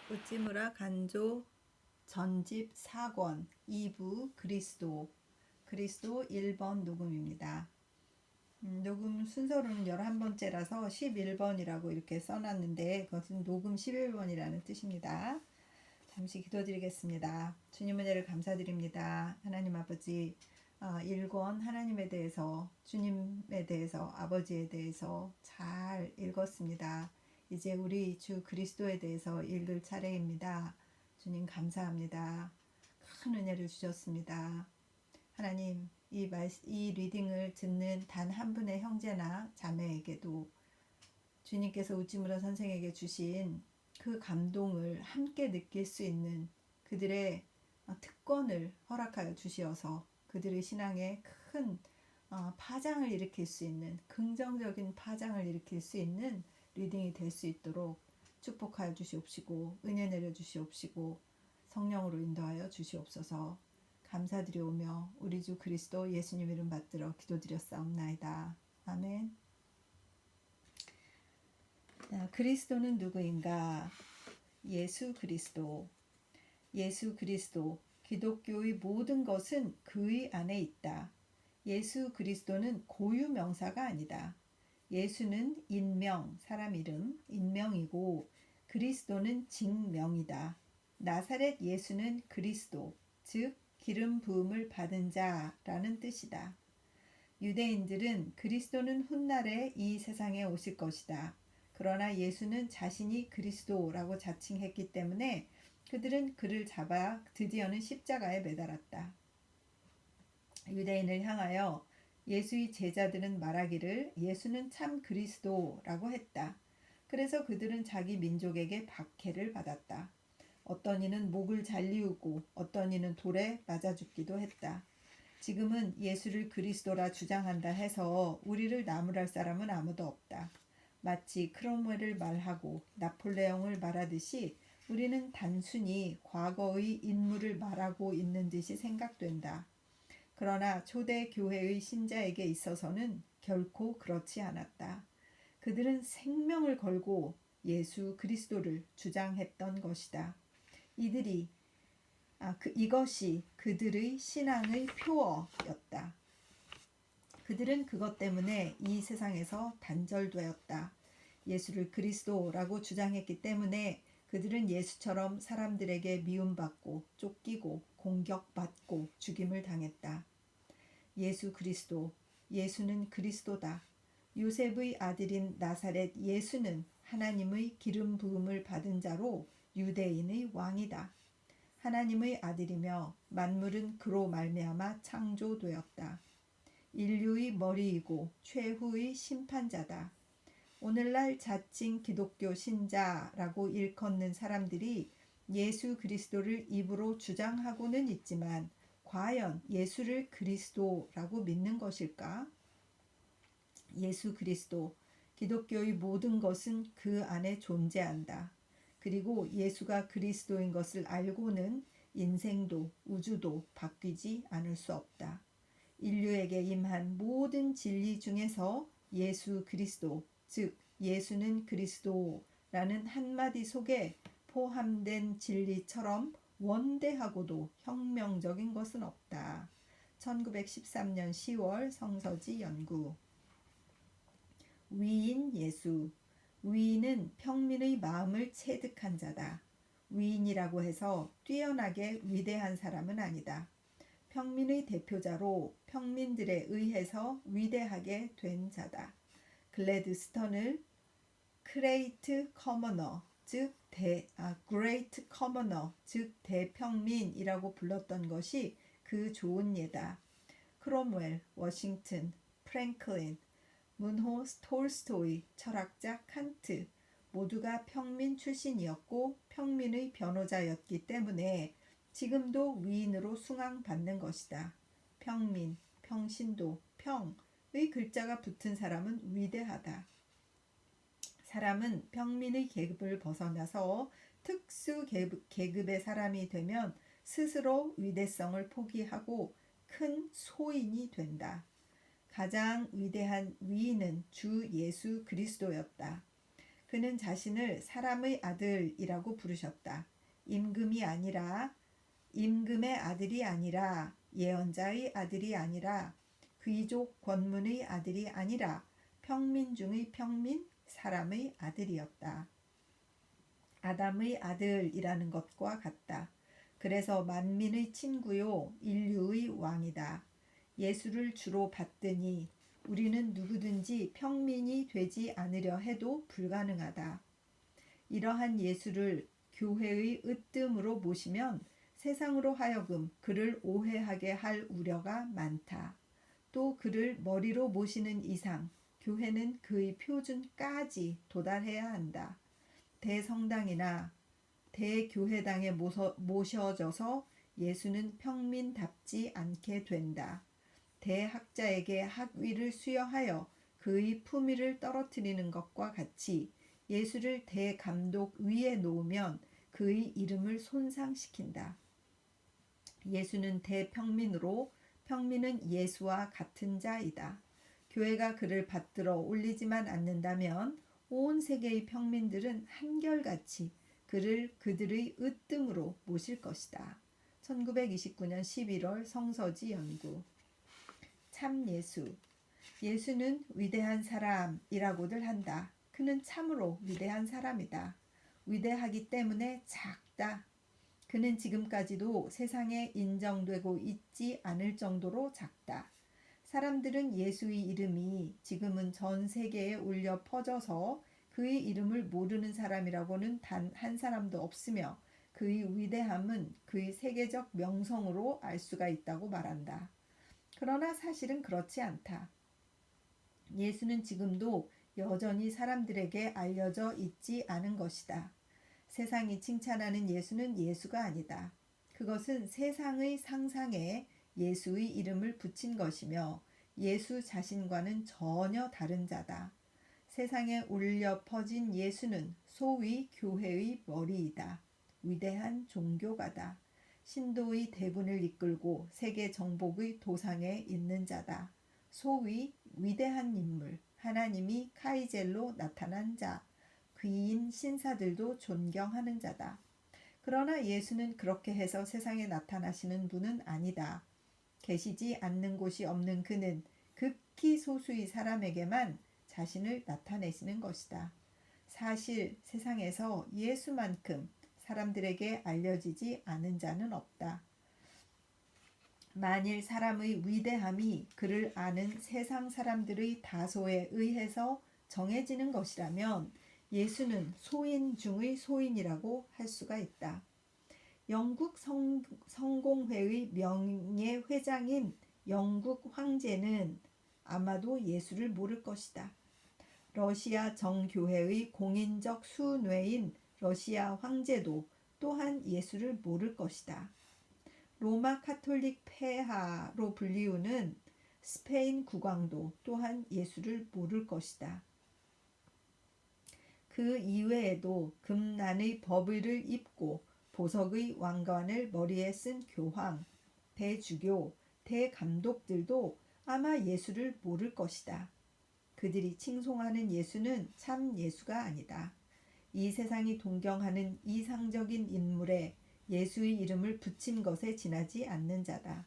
우찌무라 간조 전집 4권 2부 그리스도 1번 녹음입니다. 녹음 순서로는 11번째라서 11번이라고 이렇게 써놨는데 그것은 녹음 11번이라는 뜻입니다. 잠시 기도드리겠습니다. 주님 은혜를 감사드립니다. 하나님 아버지, 1권 하나님에 대해서, 주님에 대해서, 아버지에 대해서 잘 읽었습니다. 이제 우리 주 그리스도에 대해서 읽을 차례입니다. 주님 감사합니다. 큰 은혜를 주셨습니다. 하나님, 이 리딩을 듣는 단 한 분의 형제나 자매에게도 주님께서 우찌무라 선생에게 주신 그 감동을 함께 느낄 수 있는 그들의 특권을 허락하여 주시어서 그들의 신앙에 큰 파장을 일으킬 수 있는, 긍정적인 파장을 일으킬 수 있는 리딩이 될 수 있도록 축복하여 주시옵시고 은혜 내려 주시옵시고 성령으로 인도하여 주시옵소서. 감사드리오며 우리 주 그리스도 예수님 이름 받들어 기도드렸사옵나이다. 아멘. 그리스도는 누구인가? 예수 그리스도. 예수 그리스도. 기독교의 모든 것은 그의 안에 있다. 예수 그리스도는 고유 명사가 아니다. 예수는 인명, 사람 이름, 인명이고 그리스도는 직명이다. 나사렛 예수는 그리스도, 즉 기름 부음을 받은 자라는 뜻이다. 유대인들은 그리스도는 훗날에 이 세상에 오실 것이다. 그러나 예수는 자신이 그리스도라고 자칭했기 때문에 그들은 그를 잡아 드디어는 십자가에 매달았다. 유대인을 향하여 예수의 제자들은 말하기를 예수는 참 그리스도라고 했다. 그래서 그들은 자기 민족에게 박해를 받았다. 어떤 이는 목을 잘리우고 어떤 이는 돌에 맞아 죽기도 했다. 지금은 예수를 그리스도라 주장한다 해서 우리를 나무랄 사람은 아무도 없다. 마치 크롬웰을 말하고 나폴레옹을 말하듯이 우리는 단순히 과거의 인물을 말하고 있는 듯이 생각된다. 그러나 초대 교회의 신자에게 있어서는 결코 그렇지 않았다. 그들은 생명을 걸고 예수 그리스도를 주장했던 것이다. 이것이 그들의 신앙의 표어였다. 그들은 그것 때문에 이 세상에서 단절되었다. 예수를 그리스도라고 주장했기 때문에 그들은 예수처럼 사람들에게 미움받고 쫓기고 공격받고 죽임을 당했다. 예수 그리스도, 예수는 그리스도다. 요셉의 아들인 나사렛 예수는 하나님의 기름 부음을 받은 자로 유대인의 왕이다. 하나님의 아들이며 만물은 그로 말미암아 창조되었다. 인류의 머리이고 최후의 심판자다. 오늘날 자칭 기독교 신자라고 일컫는 사람들이 예수 그리스도를 입으로 주장하고는 있지만 과연 예수를 그리스도라고 믿는 것일까? 예수 그리스도, 기독교의 모든 것은 그 안에 존재한다. 그리고 예수가 그리스도인 것을 알고는 인생도 우주도 바뀌지 않을 수 없다. 인류에게 임한 모든 진리 중에서 예수 그리스도, 즉 예수는 그리스도라는 한마디 속에 포함된 진리처럼 원대하고도 혁명적인 것은 없다. 1913년 10월 성서지 연구. 위인 예수. 위인은 평민의 마음을 체득한 자다. 위인이라고 해서 뛰어나게 위대한 사람은 아니다. 평민의 대표자로 평민들에 의해서 위대하게 된 자다. 글래드스턴을 그레이트 커머너, 그레이트 커머너, 즉 대평민이라고 불렀던 것이 그 좋은 예다. 크롬웰, 워싱턴, 프랭클린, 문호 톨스토이, 철학자 칸트 모두가 평민 출신이었고 평민의 변호자였기 때문에 지금도 위인으로 숭앙받는 것이다. 평민, 평신도, 평의 글자가 붙은 사람은 위대하다. 사람은 평민의 계급을 벗어나서 특수 계급의 사람이 되면 스스로 위대성을 포기하고 큰 소인이 된다. 가장 위대한 위인은 주 예수 그리스도였다. 그는 자신을 사람의 아들이라고 부르셨다. 임금의 아들이 아니라 예언자의 아들이 아니라 귀족 권문의 아들이 아니라 평민 중의 평민 사람의 아들이었다. 아담의 아들이라는 것과 같다. 그래서 만민의 친구요 인류의 왕이다. 예수를 주로 받드니 우리는 누구든지 평민이 되지 않으려 해도 불가능하다. 이러한 예수를 교회의 으뜸으로 모시면 세상으로 하여금 그를 오해하게 할 우려가 많다. 또 그를 머리로 모시는 이상 교회는 그의 표준까지 도달해야 한다. 대성당이나 대교회당에 모셔져서 예수는 평민답지 않게 된다. 대학자에게 학위를 수여하여 그의 품위를 떨어뜨리는 것과 같이 예수를 대감독 위에 놓으면 그의 이름을 손상시킨다. 예수는 대평민으로 평민은 예수와 같은 자이다. 교회가 그를 받들어 올리지만 않는다면 온 세계의 평민들은 한결같이 그를 그들의 으뜸으로 모실 것이다. 1929년 11월 성서지 연구. 참 예수. 예수는 위대한 사람이라고들 한다. 그는 참으로 위대한 사람이다. 위대하기 때문에 작다. 그는 지금까지도 세상에 인정되고 있지 않을 정도로 작다. 사람들은 예수의 이름이 지금은 전 세계에 울려 퍼져서 그의 이름을 모르는 사람이라고는 단 한 사람도 없으며 그의 위대함은 그의 세계적 명성으로 알 수가 있다고 말한다. 그러나 사실은 그렇지 않다. 예수는 지금도 여전히 사람들에게 알려져 있지 않은 것이다. 세상이 칭찬하는 예수는 예수가 아니다. 그것은 세상의 상상에 예수의 이름을 붙인 것이며 예수 자신과는 전혀 다른 자다. 세상에 울려 퍼진 예수는 소위 교회의 머리이다. 위대한 종교가다. 신도의 대군을 이끌고 세계 정복의 도상에 있는 자다. 소위 위대한 인물, 하나님이 카이젤로 나타난 자, 귀인 신사들도 존경하는 자다. 그러나 예수는 그렇게 해서 세상에 나타나시는 분은 아니다. 계시지 않는 곳이 없는 그는 극히 소수의 사람에게만 자신을 나타내시는 것이다. 사실 세상에서 예수만큼 사람들에게 알려지지 않은 자는 없다. 만일 사람의 위대함이 그를 아는 세상 사람들의 다소에 의해서 정해지는 것이라면 예수는 소인 중의 소인이라고 할 수가 있다. 영국 성공회의 명예회장인 영국 황제는 아마도 예수를 모를 것이다. 러시아 정교회의 공인적 수뇌인 러시아 황제도 또한 예수를 모를 것이다. 로마 카톨릭 폐하로 불리우는 스페인 국왕도 또한 예수를 모를 것이다. 그 이외에도 금난의 버블을 입고 보석의 왕관을 머리에 쓴 교황, 대주교, 대감독들도 아마 예수를 모를 것이다. 그들이 칭송하는 예수는 참 예수가 아니다. 이 세상이 동경하는 이상적인 인물에 예수의 이름을 붙인 것에 지나지 않는 자다.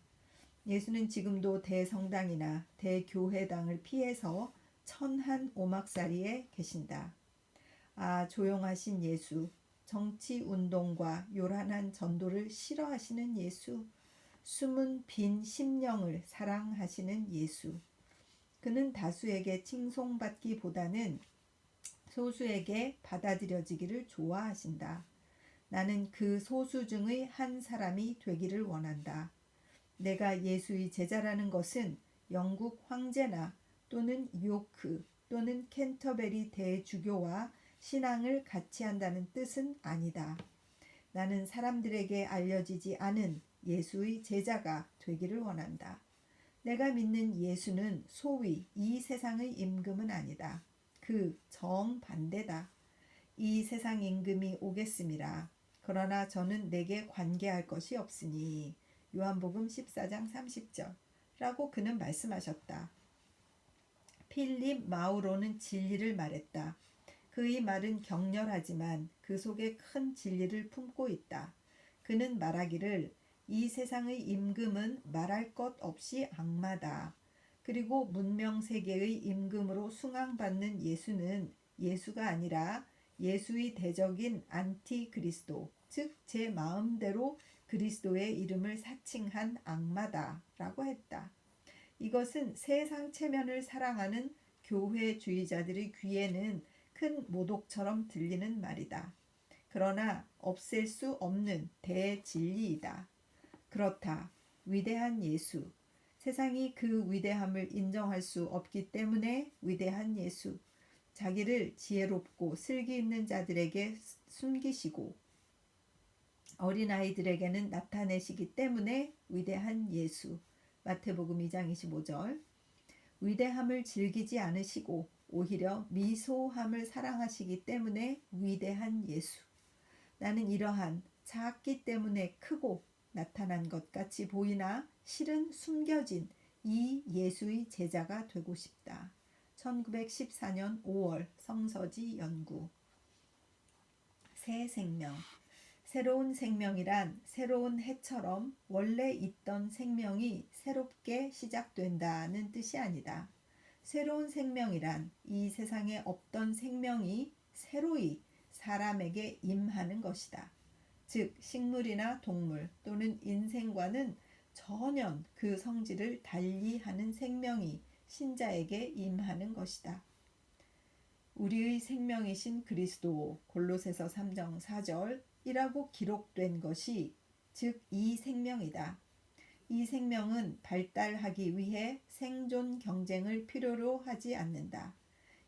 예수는 지금도 대성당이나 대교회당을 피해서 천한 오막살이에 계신다. 아, 조용하신 예수, 정치운동과 요란한 전도를 싫어하시는 예수, 숨은 빈 심령을 사랑하시는 예수. 그는 다수에게 칭송받기보다는 소수에게 받아들여지기를 좋아하신다. 나는 그 소수 중의 한 사람이 되기를 원한다. 내가 예수의 제자라는 것은 영국 황제나 또는 요크 또는 캔터베리 대주교와 신앙을 같이 한다는 뜻은 아니다. 나는 사람들에게 알려지지 않은 예수의 제자가 되기를 원한다. 내가 믿는 예수는 소위 이 세상의 임금은 아니다. 그 정반대다. 이 세상 임금이 오겠음이라. 그러나 저는 내게 관계할 것이 없으니. 요한복음 14장 30절 라고 그는 말씀하셨다. 필립 마우로는 진리를 말했다. 그의 말은 격렬하지만 그 속에 큰 진리를 품고 있다. 그는 말하기를 이 세상의 임금은 말할 것 없이 악마다. 그리고 문명세계의 임금으로 숭앙받는 예수는 예수가 아니라 예수의 대적인 안티그리스도, 즉 제 마음대로 그리스도의 이름을 사칭한 악마다 라고 했다. 이것은 세상 체면을 사랑하는 교회주의자들의 귀에는 큰 모독처럼 들리는 말이다. 그러나 없앨 수 없는 대진리이다. 그렇다. 위대한 예수. 세상이 그 위대함을 인정할 수 없기 때문에 위대한 예수. 자기를 지혜롭고 슬기 있는 자들에게 숨기시고 어린아이들에게는 나타내시기 때문에 위대한 예수. 마태복음 2장 25절. 위대함을 즐기지 않으시고 오히려 미소함을 사랑하시기 때문에 위대한 예수. 나는 이러한 작기 때문에 크고 나타난 것 같이 보이나 실은 숨겨진 이 예수의 제자가 되고 싶다. 1914년 5월 성서지 연구. 새 생명. 새로운 생명이란 새로운 해처럼 원래 있던 생명이 새롭게 시작된다는 뜻이 아니다. 새로운 생명이란 이 세상에 없던 생명이 새로이 사람에게 임하는 것이다. 즉 식물이나 동물 또는 인생과는 전혀 그 성질을 달리하는 생명이 신자에게 임하는 것이다. 우리의 생명이신 그리스도 골로새서 3장 4절 이라고 기록된 것이 즉 이 생명이다. 이 생명은 발달하기 위해 생존 경쟁을 필요로 하지 않는다.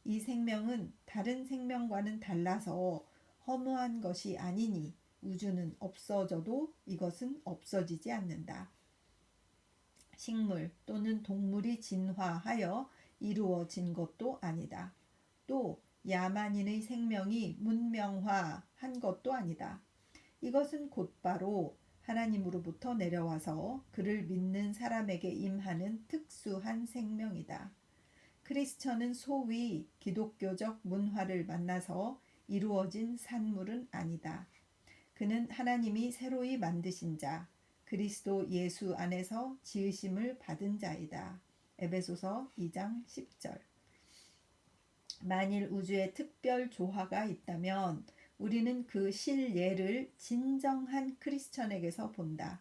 이 생명은 다른 생명과는 달라서 허무한 것이 아니니 우주는 없어져도 이것은 없어지지 않는다. 식물 또는 동물이 진화하여 이루어진 것도 아니다. 또 야만인의 생명이 문명화한 것도 아니다. 이것은 곧바로 하나님으로부터 내려와서 그를 믿는 사람에게 임하는 특수한 생명이다. 크리스천은 소위 기독교적 문화를 만나서 이루어진 산물은 아니다. 그는 하나님이 새로이 만드신 자, 그리스도 예수 안에서 지으심을 받은 자이다. 에베소서 2장 10절. 만일 우주에 특별 조화가 있다면 우리는 그 실예를 진정한 크리스천에게서 본다.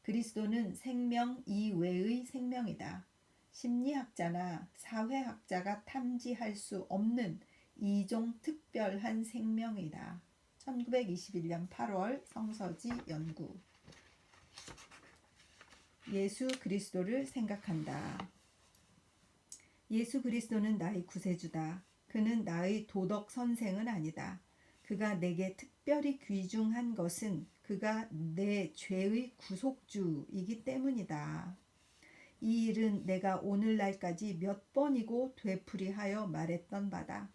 그리스도는 생명 이외의 생명이다. 심리학자나 사회학자가 탐지할 수 없는 이종 특별한 생명이다. 1921년 8월 성서지 연구. 예수 그리스도를 생각한다. 예수 그리스도는 나의 구세주다. 그는 나의 도덕 선생은 아니다. 그가 내게 특별히 귀중한 것은 그가 내 죄의 구속주이기 때문이다. 이 일은 내가 오늘날까지 몇 번이고 되풀이하여 말했던 바다.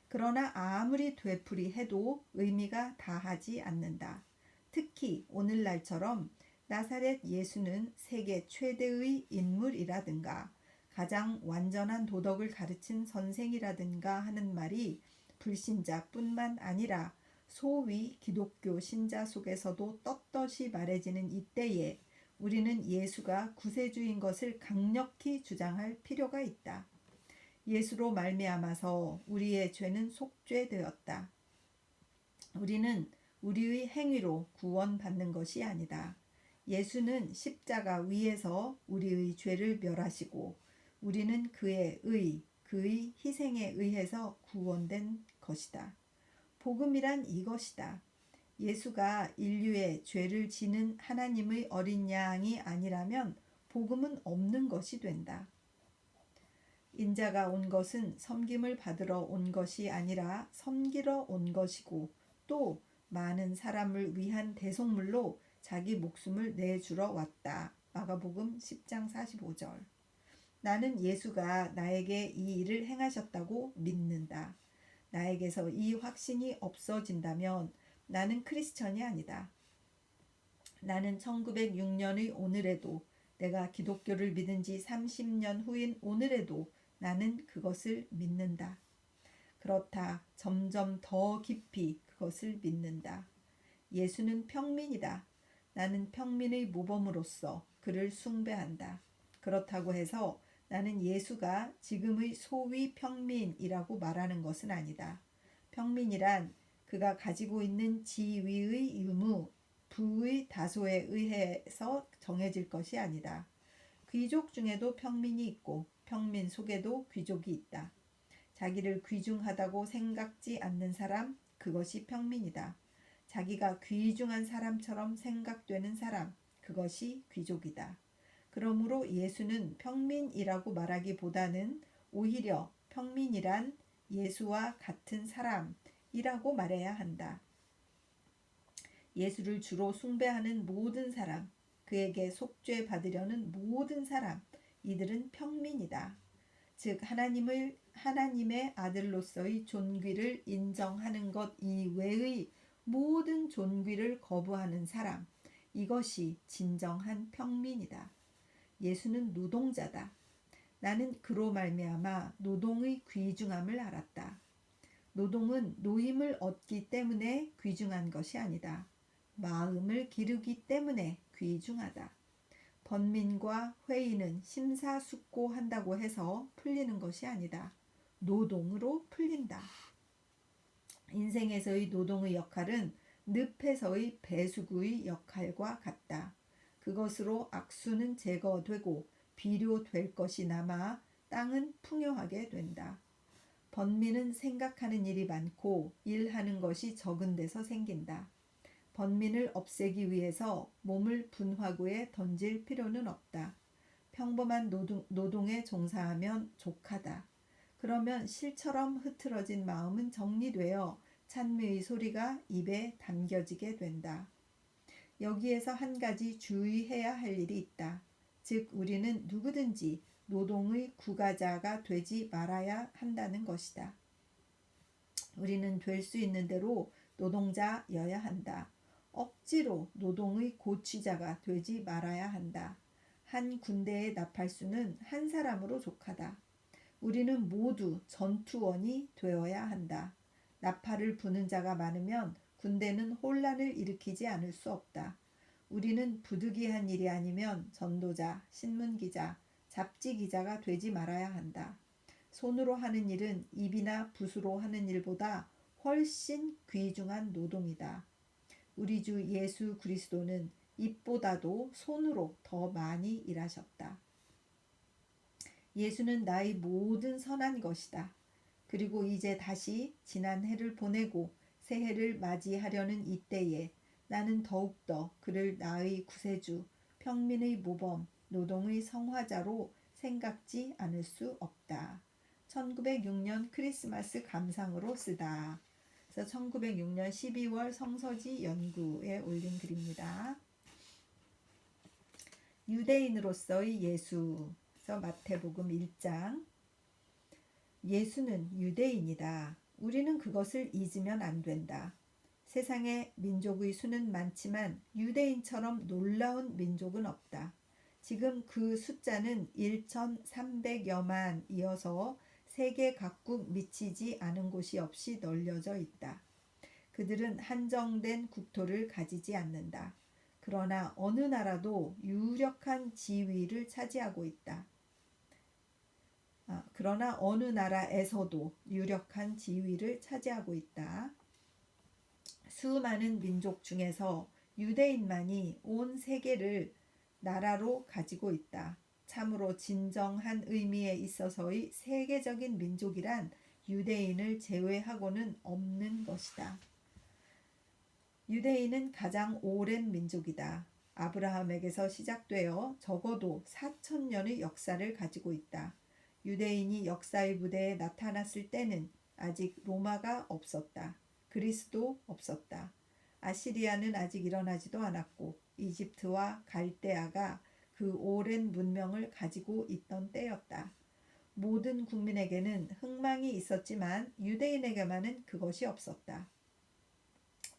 그러나 아무리 되풀이해도 의미가 다하지 않는다. 특히 오늘날처럼 나사렛 예수는 세계 최대의 인물이라든가 가장 완전한 도덕을 가르친 선생이라든가 하는 말이 불신자뿐만 아니라 소위 기독교 신자 속에서도 떳떳이 말해지는 이때에 우리는 예수가 구세주인 것을 강력히 주장할 필요가 있다. 예수로 말미암아서 우리의 죄는 속죄되었다. 우리는 우리의 행위로 구원받는 것이 아니다. 예수는 십자가 위에서 우리의 죄를 멸하시고 우리는 그의 희생에 의해서 구원된 것이다. 복음이란 이것이다. 예수가 인류의 죄를 지는 하나님의 어린 양이 아니라면 복음은 없는 것이 된다. 인자가 온 것은 섬김을 받으러 온 것이 아니라 섬기러 온 것이고 또 많은 사람을 위한 대속물로 자기 목숨을 내주러 왔다. 마가복음 10장 45절. 나는 예수가 나에게 이 일을 행하셨다고 믿는다. 나에게서 이 확신이 없어진다면 나는 크리스천이 아니다. 나는 1906년의 오늘에도 내가 기독교를 믿은 지 30년 후인 오늘에도 나는 그것을 믿는다. 그렇다. 점점 더 깊이 그것을 믿는다. 예수는 평민이다. 나는 평민의 모범으로서 그를 숭배한다. 그렇다고 해서 나는 예수가 지금의 소위 평민이라고 말하는 것은 아니다. 평민이란 그가 가지고 있는 지위의 유무, 부의 다소에 의해서 정해질 것이 아니다. 귀족 중에도 평민이 있고 평민 속에도 귀족이 있다. 자기를 귀중하다고 생각지 않는 사람, 그것이 평민이다. 자기가 귀중한 사람처럼 생각되는 사람, 그것이 귀족이다. 그러므로 예수는 평민이라고 말하기보다는 오히려 평민이란 예수와 같은 사람이라고 말해야 한다. 예수를 주로 숭배하는 모든 사람, 그에게 속죄 받으려는 모든 사람, 이들은 평민이다. 즉 하나님의 아들로서의 존귀를 인정하는 것 이외의 모든 존귀를 거부하는 사람, 이것이 진정한 평민이다. 예수는 노동자다. 나는 그로 말미암아 노동의 귀중함을 알았다. 노동은 노임을 얻기 때문에 귀중한 것이 아니다. 마음을 기르기 때문에 귀중하다. 번민과 회의는 심사숙고한다고 해서 풀리는 것이 아니다. 노동으로 풀린다. 인생에서의 노동의 역할은 늪에서의 배수구의 역할과 같다. 그것으로 악수는 제거되고 비료될 것이 남아 땅은 풍요하게 된다. 번민은 생각하는 일이 많고 일하는 것이 적은 데서 생긴다. 번민을 없애기 위해서 몸을 분화구에 던질 필요는 없다. 평범한 노동에 종사하면 족하다. 그러면 실처럼 흐트러진 마음은 정리되어 찬미의 소리가 입에 담겨지게 된다. 여기에서 한 가지 주의해야 할 일이 있다. 즉 우리는 누구든지 노동의 구가자가 되지 말아야 한다는 것이다. 우리는 될 수 있는 대로 노동자여야 한다. 억지로 노동의 고취자가 되지 말아야 한다. 한 군대의 나팔수는 한 사람으로 족하다. 우리는 모두 전투원이 되어야 한다. 나팔을 부는 자가 많으면 군대는 혼란을 일으키지 않을 수 없다. 우리는 부득이한 일이 아니면 전도자, 신문기자, 잡지기자가 되지 말아야 한다. 손으로 하는 일은 입이나 붓으로 하는 일보다 훨씬 귀중한 노동이다. 우리 주 예수 그리스도는 입보다도 손으로 더 많이 일하셨다. 예수는 나의 모든 선한 것이다. 그리고 이제 다시 지난 해를 보내고 새해를 맞이하려는 이때에 나는 더욱더 그를 나의 구세주, 평민의 모범, 노동의 성화자로 생각지 않을 수 없다. 1906년 크리스마스 감상으로 쓰다. 그래서 1906년 12월 성서지 연구에 올린 글입니다. 유대인으로서의 예수. 그래서 마태복음 1장. 예수는 유대인이다. 우리는 그것을 잊으면 안 된다. 세상에 민족의 수는 많지만 유대인처럼 놀라운 민족은 없다. 지금 그 숫자는 1,300여만이어서 세계 각국 미치지 않은 곳이 없이 널려져 있다. 그들은 한정된 국토를 가지지 않는다. 그러나 어느 나라도 유력한 지위를 차지하고 있다. 그러나 어느 나라에서도 유력한 지위를 차지하고 있다. 수많은 민족 중에서 유대인만이 온 세계를 나라로 가지고 있다. 참으로 진정한 의미에 있어서의 세계적인 민족이란 유대인을 제외하고는 없는 것이다. 유대인은 가장 오랜 민족이다. 아브라함에게서 시작되어 적어도 4,000년의 역사를 가지고 있다. 유대인이 역사의 무대에 나타났을 때는 아직 로마가 없었다. 그리스도 없었다. 아시리아는 아직 일어나지도 않았고 이집트와 갈대아가 그 오랜 문명을 가지고 있던 때였다. 모든 국민에게는 흥망이 있었지만 유대인에게만은 그것이 없었다.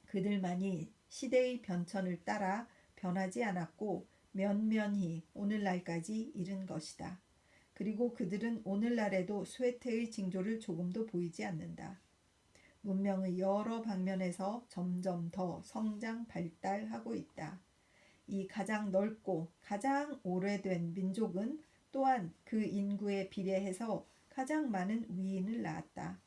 그들만이 시대의 변천을 따라 변하지 않았고 면면히 오늘날까지 이른 것이다. 그리고 그들은 오늘날에도 스웨테의 징조를 조금도 보이지 않는다. 문명의 여러 방면에서 점점 더 성장 발달하고 있다. 이 가장 넓고 가장 오래된 민족은 또한 그 인구에 비례해서 가장 많은 위인을 낳았다.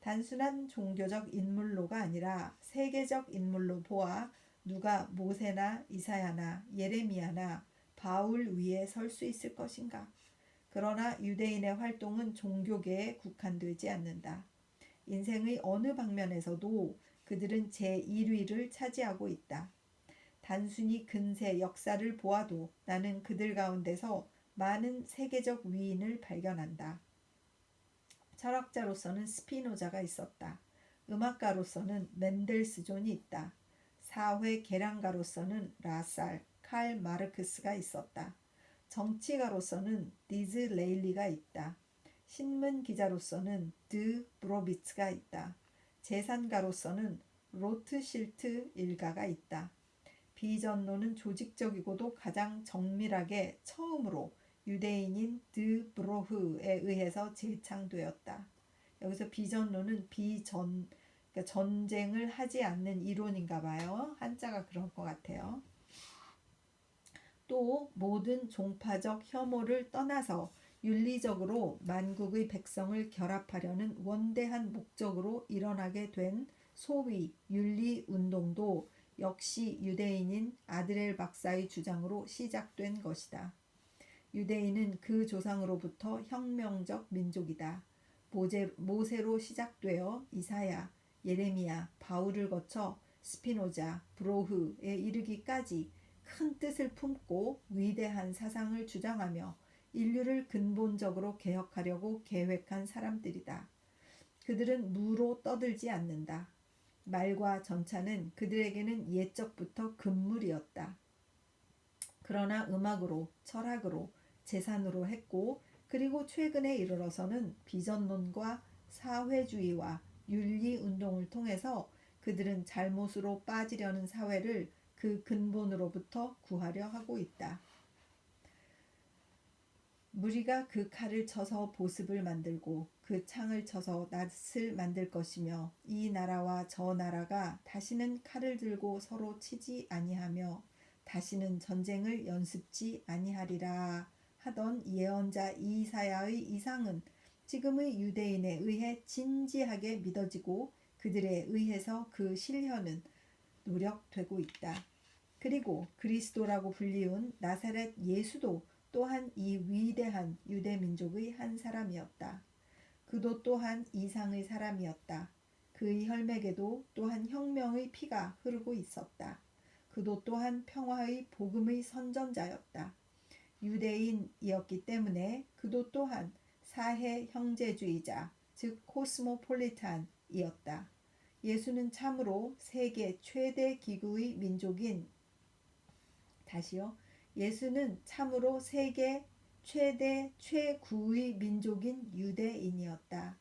단순한 종교적 인물로가 아니라 세계적 인물로 보아 누가 모세나 이사야나 예레미야나 바울 위에 설 수 있을 것인가? 그러나 유대인의 활동은 종교계에 국한되지 않는다. 인생의 어느 방면에서도 그들은 제1위를 차지하고 있다. 단순히 근세 역사를 보아도 나는 그들 가운데서 많은 세계적 위인을 발견한다. 철학자로서는 스피노자가 있었다. 음악가로서는 멘델스존이 있다. 사회 계량가로서는 라살, 칼 마르크스가 있었다. 정치가로서는 디즈레일리가 있다. 신문 기자로서는 드 브로비츠가 있다. 재산가로서는 로트실트 일가가 있다. 비전론은 조직적이고도 가장 정밀하게 처음으로 유대인인 드 브로흐에 의해서 재창되었다. 여기서 비전론은 그러니까 전쟁을 하지 않는 이론인가 봐요. 한자가 그럴 것 같아요. 또 모든 종파적 혐오를 떠나서 윤리적으로 만국의 백성을 결합하려는 원대한 목적으로 일어나게 된 소위 윤리운동도 역시 유대인인 아드렐 박사의 주장으로 시작된 것이다. 유대인은 그 조상으로부터 혁명적 민족이다. 모세로 시작되어 이사야, 예레미야, 바울을 거쳐 스피노자, 브로흐에 이르기까지 큰 뜻을 품고 위대한 사상을 주장하며 인류를 근본적으로 개혁하려고 계획한 사람들이다. 그들은 무로 떠들지 않는다. 말과 전차는 그들에게는 옛적부터 금물이었다. 그러나 음악으로, 철학으로, 재산으로 했고 그리고 최근에 이르러서는 비전론과 사회주의와 윤리운동을 통해서 그들은 잘못으로 빠지려는 사회를 그 근본으로부터 구하려 하고 있다. 무리가 그 칼을 쳐서 보습을 만들고 그 창을 쳐서 낫을 만들 것이며 이 나라와 저 나라가 다시는 칼을 들고 서로 치지 아니하며 다시는 전쟁을 연습지 아니하리라 하던 예언자 이사야의 이상은 지금의 유대인에 의해 진지하게 믿어지고 그들에 의해서 그 실현은 노력되고 있다. 그리고 그리스도라고 불리운 나사렛 예수도 또한 이 위대한 유대 민족의 한 사람이었다. 그도 또한 이상의 사람이었다. 그의 혈맥에도 또한 혁명의 피가 흐르고 있었다. 그도 또한 평화의 복음의 선전자였다. 유대인이었기 때문에 그도 또한 사회 형제주의자, 즉 코스모폴리탄이었다. 예수는 참으로 세계 최대 기구의 민족인 예수는 참으로 세계 최대 최구의 민족인 유대인이었다.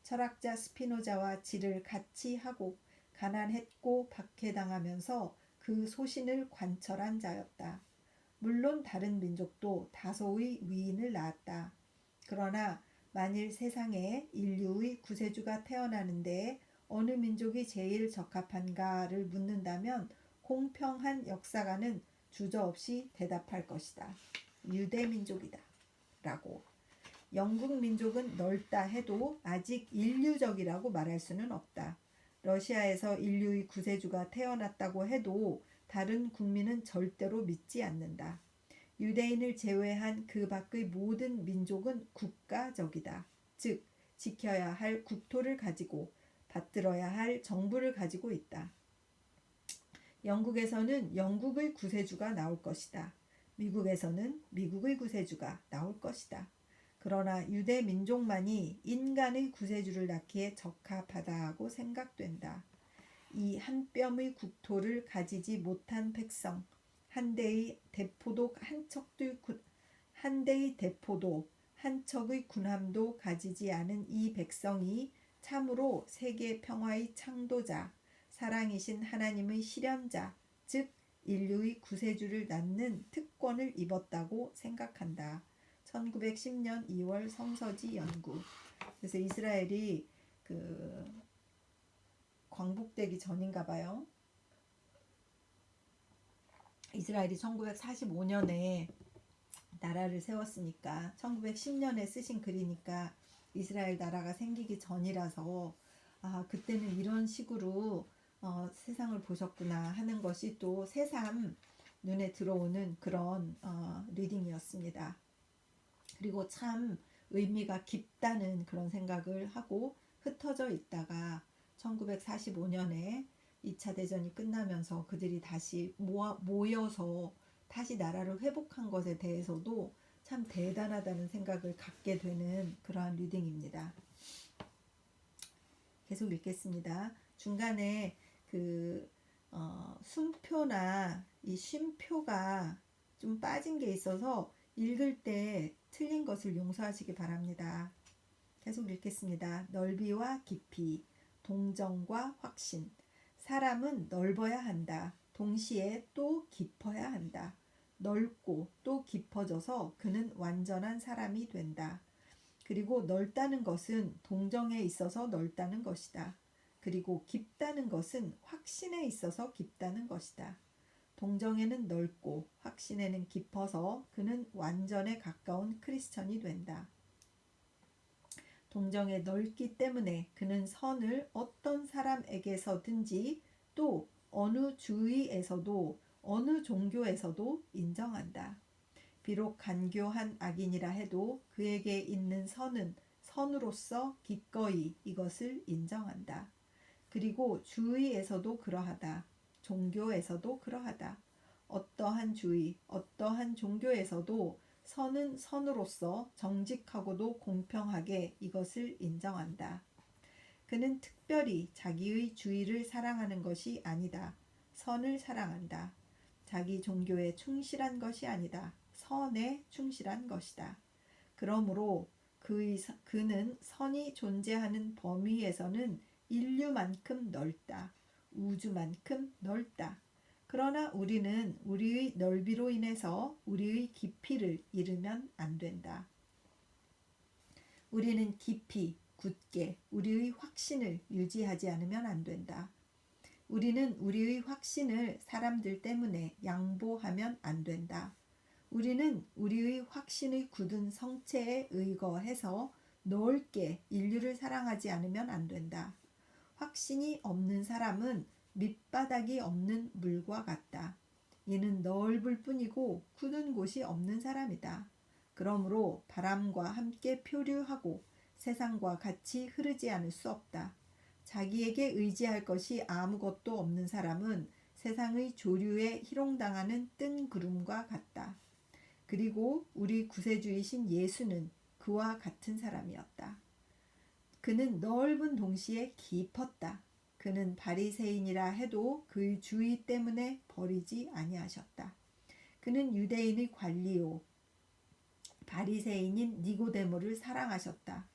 철학자 스피노자와 질을 같이 하고 가난했고 박해당하면서 그 소신을 관철한 자였다. 물론 다른 민족도 다소의 위인을 낳았다. 그러나 만일 세상에 인류의 구세주가 태어나는데 어느 민족이 제일 적합한가를 묻는다면 공평한 역사가는 주저없이 대답할 것이다. 유대민족이다. 라고. 영국 민족은 넓다 해도 아직 인류적이라고 말할 수는 없다. 러시아에서 인류의 구세주가 태어났다고 해도 다른 국민은 절대로 믿지 않는다. 유대인을 제외한 그 밖의 모든 민족은 국가적이다. 즉, 지켜야 할 국토를 가지고 받들어야 할 정부를 가지고 있다. 영국에서는 영국의 구세주가 나올 것이다. 미국에서는 미국의 구세주가 나올 것이다. 그러나 유대 민족만이 인간의 구세주를 낳기에 적합하다고 생각된다. 이 한 뼘의 국토를 가지지 못한 백성, 한 대의 대포도 한 척의 군함도 가지지 않은 이 백성이 참으로 세계 평화의 창도자, 사랑이신 하나님의 실현자, 즉 인류의 구세주를 낳는 특권을 입었다고 생각한다. 1910년 2월 성서지 연구. 그래서 이스라엘이 그 광복되기 전인가 봐요. 이스라엘이 1945년에 나라를 세웠으니까 1910년에 쓰신 글이니까 이스라엘 나라가 생기기 전이라서 그때는 이런 식으로 세상을 보셨구나 하는 것이 또 새삼 눈에 들어오는 그런 리딩이었습니다. 그리고 참 의미가 깊다는 그런 생각을 하고 흩어져 있다가 1945년에 2차 대전이 끝나면서 그들이 다시 모여서 다시 나라를 회복한 것에 대해서도 참 대단하다는 생각을 갖게 되는 그러한 리딩입니다. 계속 읽겠습니다. 중간에 숨표나 이 쉼표가 좀 빠진 게 있어서 읽을 때 틀린 것을 용서하시기 바랍니다. 계속 읽겠습니다. 넓이와 깊이, 동정과 확신. 사람은 넓어야 한다. 동시에 또 깊어야 한다. 넓고 또 깊어져서 그는 완전한 사람이 된다. 그리고 넓다는 것은 동정에 있어서 넓다는 것이다. 그리고 깊다는 것은 확신에 있어서 깊다는 것이다. 동정에는 넓고 확신에는 깊어서 그는 완전에 가까운 크리스천이 된다. 동정에 넓기 때문에 그는 선을 어떤 사람에게서든지 또 어느 주의에서도 어느 종교에서도 인정한다. 비록 간교한 악인이라 해도 그에게 있는 선은 선으로서 기꺼이 이것을 인정한다. 그리고 주의에서도 그러하다. 종교에서도 그러하다. 어떠한 주의, 어떠한 종교에서도 선은 선으로서 정직하고도 공평하게 이것을 인정한다. 그는 특별히 자기의 주의를 사랑하는 것이 아니다. 선을 사랑한다. 자기 종교에 충실한 것이 아니다. 선에 충실한 것이다. 그러므로 그는 선이 존재하는 범위에서는 인류만큼 넓다. 우주만큼 넓다. 그러나 우리는 우리의 넓이로 인해서 우리의 깊이를 잃으면 안 된다. 우리는 깊이, 굳게 우리의 확신을 유지하지 않으면 안 된다. 우리는 우리의 확신을 사람들 때문에 양보하면 안 된다. 우리는 우리의 확신의 굳은 성체에 의거해서 넓게 인류를 사랑하지 않으면 안 된다. 확신이 없는 사람은 밑바닥이 없는 물과 같다. 이는 넓을 뿐이고 굳은 곳이 없는 사람이다. 그러므로 바람과 함께 표류하고 세상과 같이 흐르지 않을 수 없다. 자기에게 의지할 것이 아무것도 없는 사람은 세상의 조류에 희롱당하는 뜬 구름과 같다. 그리고 우리 구세주이신 예수는 그와 같은 사람이었다. 그는 넓은 동시에 깊었다. 그는 바리새인이라 해도 그의 주의 때문에 버리지 아니하셨다. 그는 유대인의 관리요 바리새인인 니고데모를 사랑하셨다.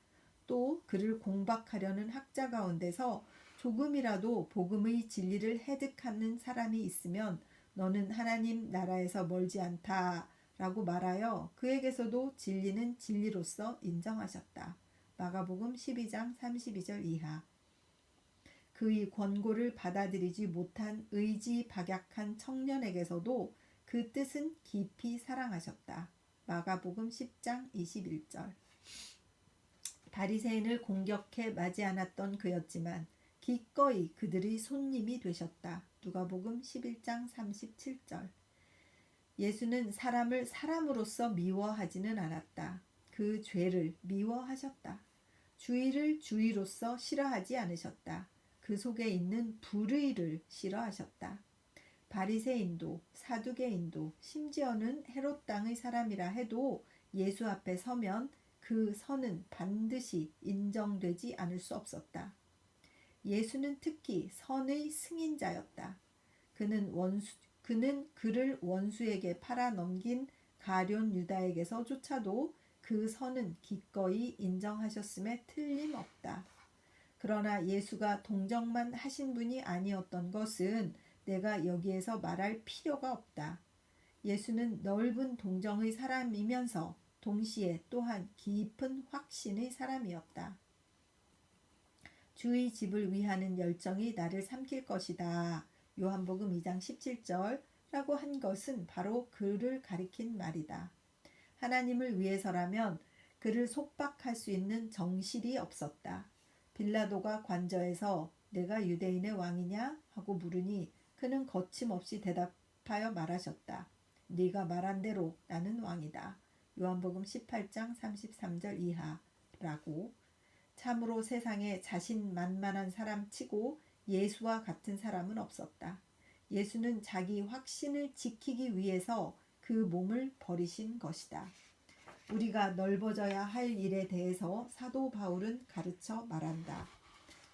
또 그를 공박하려는 학자 가운데서 조금이라도 복음의 진리를 해득하는 사람이 있으면 너는 하나님 나라에서 멀지 않다 라고 말하여 그에게서도 진리는 진리로서 인정하셨다. 마가복음 12장 32절 이하. 그의 권고를 받아들이지 못한 의지박약한 청년에게서도 그 뜻은 깊이 사랑하셨다. 마가복음 10장 21절. 바리새인을 공격해 맞이 않았던 그였지만 기꺼이 그들의 손님이 되셨다. 누가복음 11장 37절. 예수는 사람을 사람으로서 미워하지는 않았다. 그 죄를 미워하셨다. 주의를 주의로서 싫어하지 않으셨다. 그 속에 있는 불의를 싫어하셨다. 바리새인도 사두개인도 심지어는 헤롯 땅의 사람이라 해도 예수 앞에 서면 그 선은 반드시 인정되지 않을 수 없었다. 예수는 특히 선의 승인자였다. 그는 그를 원수에게 팔아넘긴 가룟 유다에게서조차도 그 선은 기꺼이 인정하셨음에 틀림없다. 그러나 예수가 동정만 하신 분이 아니었던 것은 내가 여기에서 말할 필요가 없다. 예수는 넓은 동정의 사람이면서 동시에 또한 깊은 확신의 사람이었다. 주의 집을 위하는 열정이 나를 삼킬 것이다. 요한복음 2장 17절라고 한 것은 바로 그를 가리킨 말이다. 하나님을 위해서라면 그를 속박할 수 있는 정실이 없었다. 빌라도가 관저에서 내가 유대인의 왕이냐 하고 물으니 그는 거침없이 대답하여 말하셨다. 네가 말한 대로 나는 왕이다. 요한복음 18장 33절 이하라고. 참으로 세상에 자신만만한 사람 치고 예수와 같은 사람은 없었다. 예수는 자기 확신을 지키기 위해서 그 몸을 버리신 것이다. 우리가 넓어져야 할 일에 대해서 사도 바울은 가르쳐 말한다.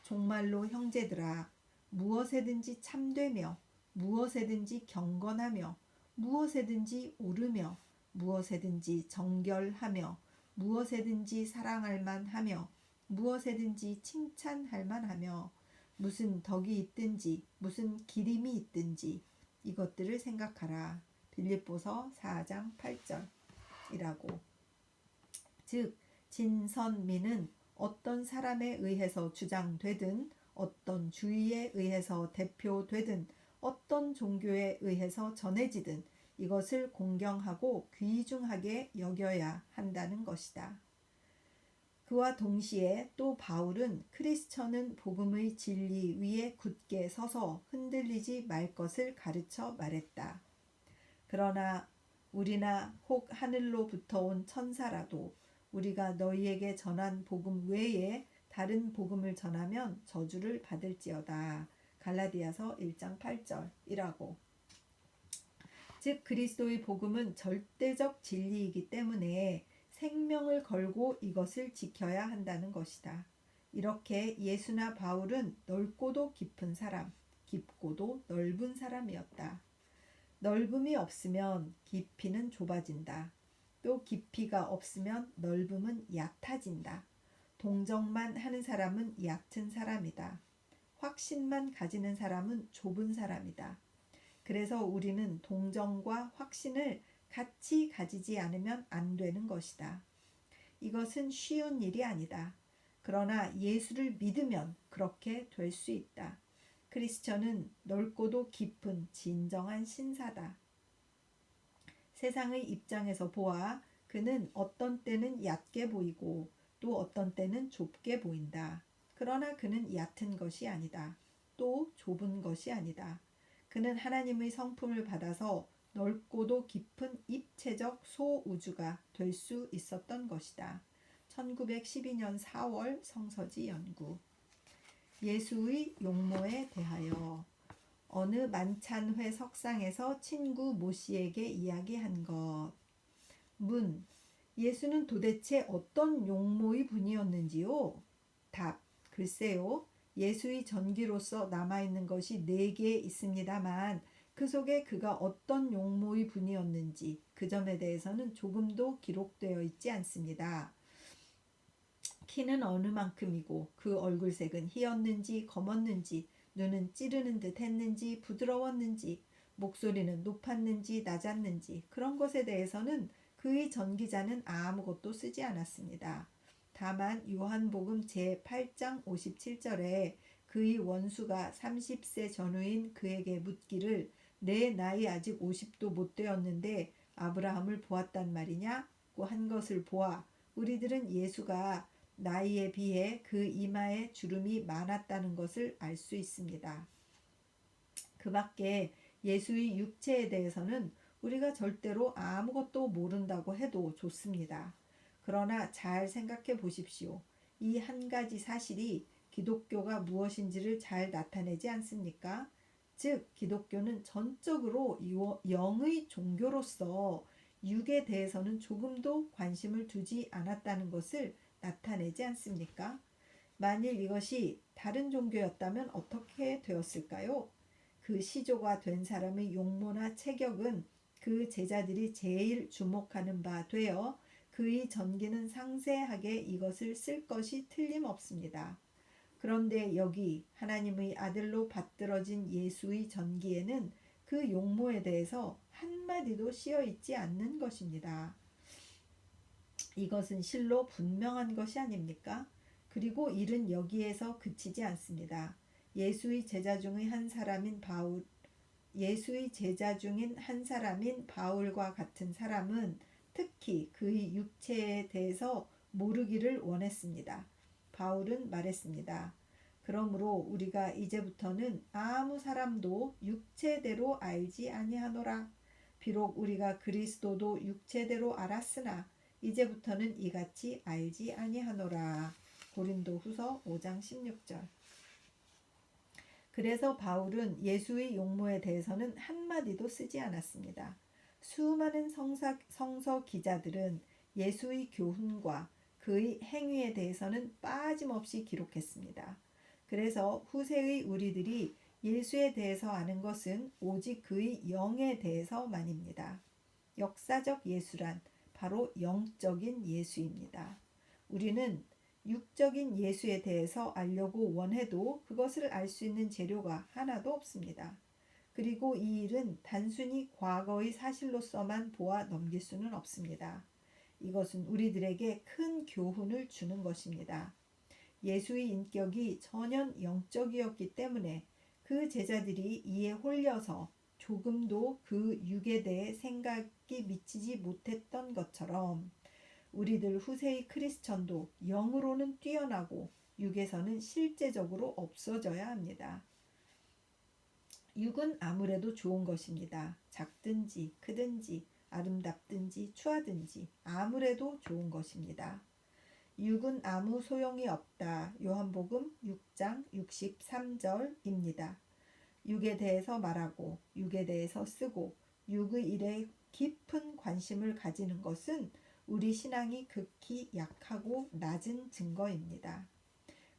정말로 형제들아, 무엇에든지 참되며 무엇에든지 경건하며 무엇에든지 옳으며 무엇에든지 정결하며 무엇에든지 사랑할 만하며 무엇에든지 칭찬할 만하며 무슨 덕이 있든지 무슨 기림이 있든지 이것들을 생각하라. 빌립보서 4장 8절이라고. 즉 진선미는 어떤 사람에 의해서 주장되든 어떤 주의에 의해서 대표되든 어떤 종교에 의해서 전해지든 이것을 공경하고 귀중하게 여겨야 한다는 것이다. 그와 동시에 또 바울은 크리스천은 복음의 진리 위에 굳게 서서 흔들리지 말 것을 가르쳐 말했다. 그러나 우리나 혹 하늘로부터 온 천사라도 우리가 너희에게 전한 복음 외에 다른 복음을 전하면 저주를 받을지어다. 갈라디아서 1장 8절이라고. 즉 그리스도의 복음은 절대적 진리이기 때문에 생명을 걸고 이것을 지켜야 한다는 것이다. 이렇게 예수나 바울은 넓고도 깊은 사람, 깊고도 넓은 사람이었다. 넓음이 없으면 깊이는 좁아진다. 또 깊이가 없으면 넓음은 얕아진다. 동정만 하는 사람은 얕은 사람이다. 확신만 가지는 사람은 좁은 사람이다. 그래서 우리는 동정과 확신을 같이 가지지 않으면 안 되는 것이다. 이것은 쉬운 일이 아니다. 그러나 예수를 믿으면 그렇게 될 수 있다. 크리스천은 넓고도 깊은 진정한 신사다. 세상의 입장에서 보아 그는 어떤 때는 얕게 보이고 또 어떤 때는 좁게 보인다. 그러나 그는 얕은 것이 아니다. 또 좁은 것이 아니다. 그는 하나님의 성품을 받아서 넓고도 깊은 입체적 소우주가 될 수 있었던 것이다. 1912년 4월 성서지 연구. 예수의 용모에 대하여. 어느 만찬회 석상에서 친구 모씨에게 이야기한 것. 문. 예수는 도대체 어떤 용모의 분이었는지요? 답. 글쎄요. 예수의 전기로서 남아있는 것이 4개 있습니다만 그 속에 그가 어떤 용모의 분이었는지 그 점에 대해서는 조금도 기록되어 있지 않습니다. 키는 어느 만큼이고 그 얼굴색은 희었는지 검었는지 눈은 찌르는 듯 했는지 부드러웠는지 목소리는 높았는지 낮았는지 그런 것에 대해서는 그의 전기자는 아무것도 쓰지 않았습니다. 다만 요한복음 제8장 57절에 그의 원수가 30세 전후인 그에게 묻기를 내 나이 아직 50도 못 되었는데 아브라함을 보았단 말이냐고 한 것을 보아 우리들은 예수가 나이에 비해 그 이마에 주름이 많았다는 것을 알 수 있습니다. 그 밖에 예수의 육체에 대해서는 우리가 절대로 아무것도 모른다고 해도 좋습니다. 그러나 잘 생각해 보십시오. 이 한 가지 사실이 기독교가 무엇인지를 잘 나타내지 않습니까? 즉 기독교는 전적으로 영의 종교로서 육에 대해서는 조금도 관심을 두지 않았다는 것을 나타내지 않습니까? 만일 이것이 다른 종교였다면 어떻게 되었을까요? 그 시조가 된 사람의 용모나 체격은 그 제자들이 제일 주목하는 바 되어 그의 전기는 상세하게 이것을 쓸 것이 틀림없습니다. 그런데 여기 하나님의 아들로 받들어진 예수의 전기에는 그 용모에 대해서 한마디도 씌어 있지 않는 것입니다. 이것은 실로 분명한 것이 아닙니까? 그리고 일은 여기에서 그치지 않습니다. 예수의 제자 중의 한 사람인 바울, 예수의 제자 중인 한 사람인 바울과 같은 사람은 특히 그의 육체에 대해서 모르기를 원했습니다. 바울은 말했습니다. 그러므로 우리가 이제부터는 아무 사람도 육체대로 알지 아니하노라. 비록 우리가 그리스도도 육체대로 알았으나 이제부터는 이같이 알지 아니하노라. 고린도후서 5장 16절. 그래서 바울은 예수의 용모에 대해서는 한마디도 쓰지 않았습니다. 수많은 성서 기자들은 예수의 교훈과 그의 행위에 대해서는 빠짐없이 기록했습니다. 그래서 후세의 우리들이 예수에 대해서 아는 것은 오직 그의 영에 대해서만입니다. 역사적 예수란 바로 영적인 예수입니다. 우리는 육적인 예수에 대해서 알려고 원해도 그것을 알 수 있는 재료가 하나도 없습니다. 그리고 이 일은 단순히 과거의 사실로서만 보아 넘길 수는 없습니다. 이것은 우리들에게 큰 교훈을 주는 것입니다. 예수의 인격이 전혀 영적이었기 때문에 그 제자들이 이에 홀려서 조금도 그 육에 대해 생각이 미치지 못했던 것처럼 우리들 후세의 크리스천도 영으로는 뛰어나고 육에서는 실제적으로 없어져야 합니다. 육은 아무래도 좋은 것입니다. 작든지 크든지 아름답든지 추하든지 아무래도 좋은 것입니다. 육은 아무 소용이 없다. 요한복음 6장 63절입니다. 육에 대해서 말하고 육에 대해서 쓰고 육의 일에 깊은 관심을 가지는 것은 우리 신앙이 극히 약하고 낮은 증거입니다.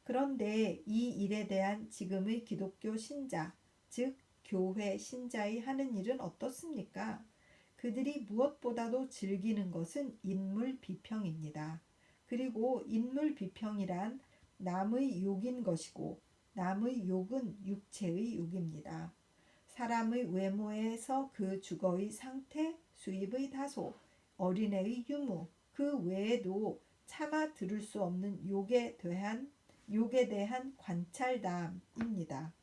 그런데 이 일에 대한 지금의 기독교 신자, 즉 교회 신자의 하는 일은 어떻습니까? 그들이 무엇보다도 즐기는 것은 인물 비평입니다. 그리고 인물 비평이란 남의 욕인 것이고 남의 욕은 육체의 욕입니다. 사람의 외모에서 그 주거의 상태, 수입의 다소, 어린애의 유무, 그 외에도 차마 들을 수 없는 욕에 대한 관찰담입니다.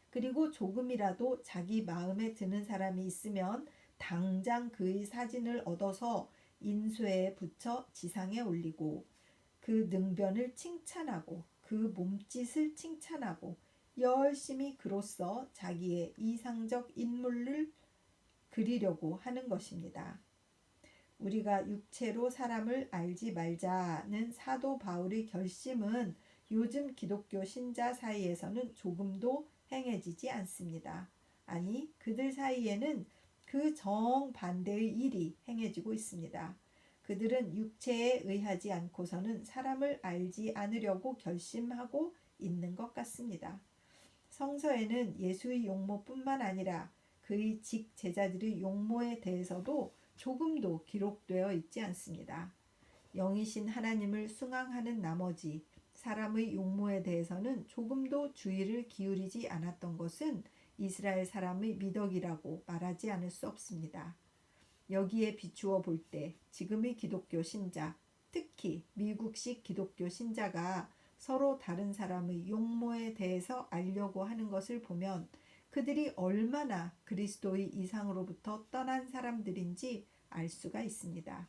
그리고 조금이라도 자기 마음에 드는 사람이 있으면 당장 그의 사진을 얻어서 인쇄에 붙여 지상에 올리고 그 능변을 칭찬하고 그 몸짓을 칭찬하고 열심히 그로써 자기의 이상적 인물을 그리려고 하는 것입니다. 우리가 육체로 사람을 알지 말자는 사도 바울의 결심은 요즘 기독교 신자 사이에서는 조금도 행해지지 않습니다. 아니, 그들 사이에는 그 정반대의 일이 행해지고 있습니다. 그들은 육체에 의하지 않고서는 사람을 알지 않으려고 결심하고 있는 것 같습니다. 성서에는 예수의 용모뿐만 아니라 그의 직제자들의 용모에 대해서도 조금도 기록되어 있지 않습니다. 영이신 하나님을 숭앙하는 나머지 사람의 용모에 대해서는 조금도 주의를 기울이지 않았던 것은 이스라엘 사람의 미덕이라고 말하지 않을 수 없습니다. 여기에 비추어 볼 때 지금의 기독교 신자, 특히 미국식 기독교 신자가 서로 다른 사람의 용모에 대해서 알려고 하는 것을 보면 그들이 얼마나 그리스도의 이상으로부터 떠난 사람들인지 알 수가 있습니다.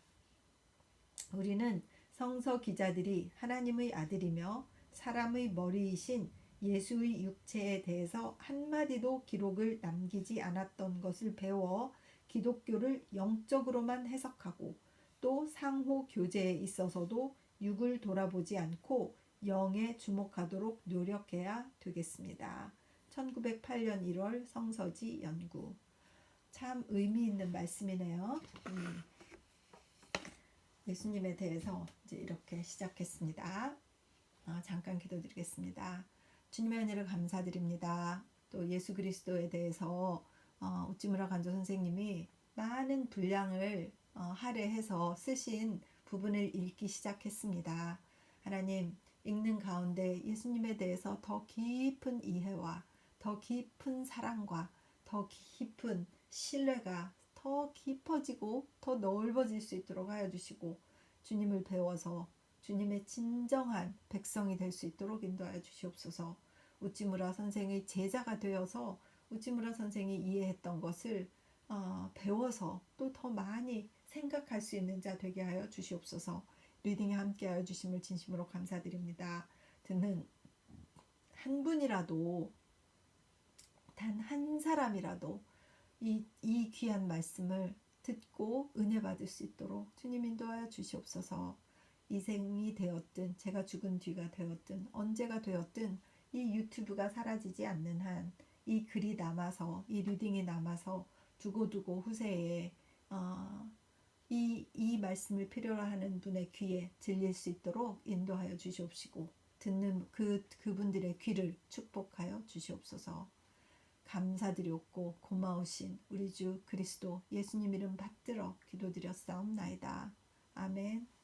우리는 성서 기자들이 하나님의 아들이며 사람의 머리이신 예수의 육체에 대해서 한마디도 기록을 남기지 않았던 것을 배워 기독교를 영적으로만 해석하고 또 상호 교제에 있어서도 육을 돌아보지 않고 영에 주목하도록 노력해야 되겠습니다. 1908년 1월 성서지 연구. 참 의미 있는 말씀이네요. 예수님에 대해서 이제 이렇게 시작했습니다. 잠깐 기도드리겠습니다. 주님의 은혜를 감사드립니다. 또 예수 그리스도에 대해서 우찌무라 간조 선생님이 많은 분량을 할애해서 쓰신 부분을 읽기 시작했습니다. 하나님, 읽는 가운데 예수님에 대해서 더 깊은 이해와 더 깊은 사랑과 더 깊은 신뢰가 더 깊어지고 더 넓어질 수 있도록 하여 주시고 주님을 배워서 주님의 진정한 백성이 될 수 있도록 인도하여 주시옵소서. 우찌무라 선생의 제자가 되어서 우찌무라 선생이 이해했던 것을 배워서 또 더 많이 생각할 수 있는 자 되게 하여 주시옵소서. 리딩에 함께하여 주심을 진심으로 감사드립니다. 듣는 한 분이라도 단 한 사람이라도 이 귀한 말씀을 듣고 은혜 받을 수 있도록 주님 인도하여 주시옵소서. 이 생이 되었든 제가 죽은 뒤가 되었든 언제가 되었든 이 유튜브가 사라지지 않는 한 이 글이 남아서 이 리딩이 남아서 두고두고 후세에 이 말씀을 필요로 하는 분의 귀에 들릴 수 있도록 인도하여 주시옵시고 듣는 그분들의 귀를 축복하여 주시옵소서. 감사드렸고 고마우신 우리 주 그리스도 예수님 이름 받들어 기도드렸사옵나이다. 아멘.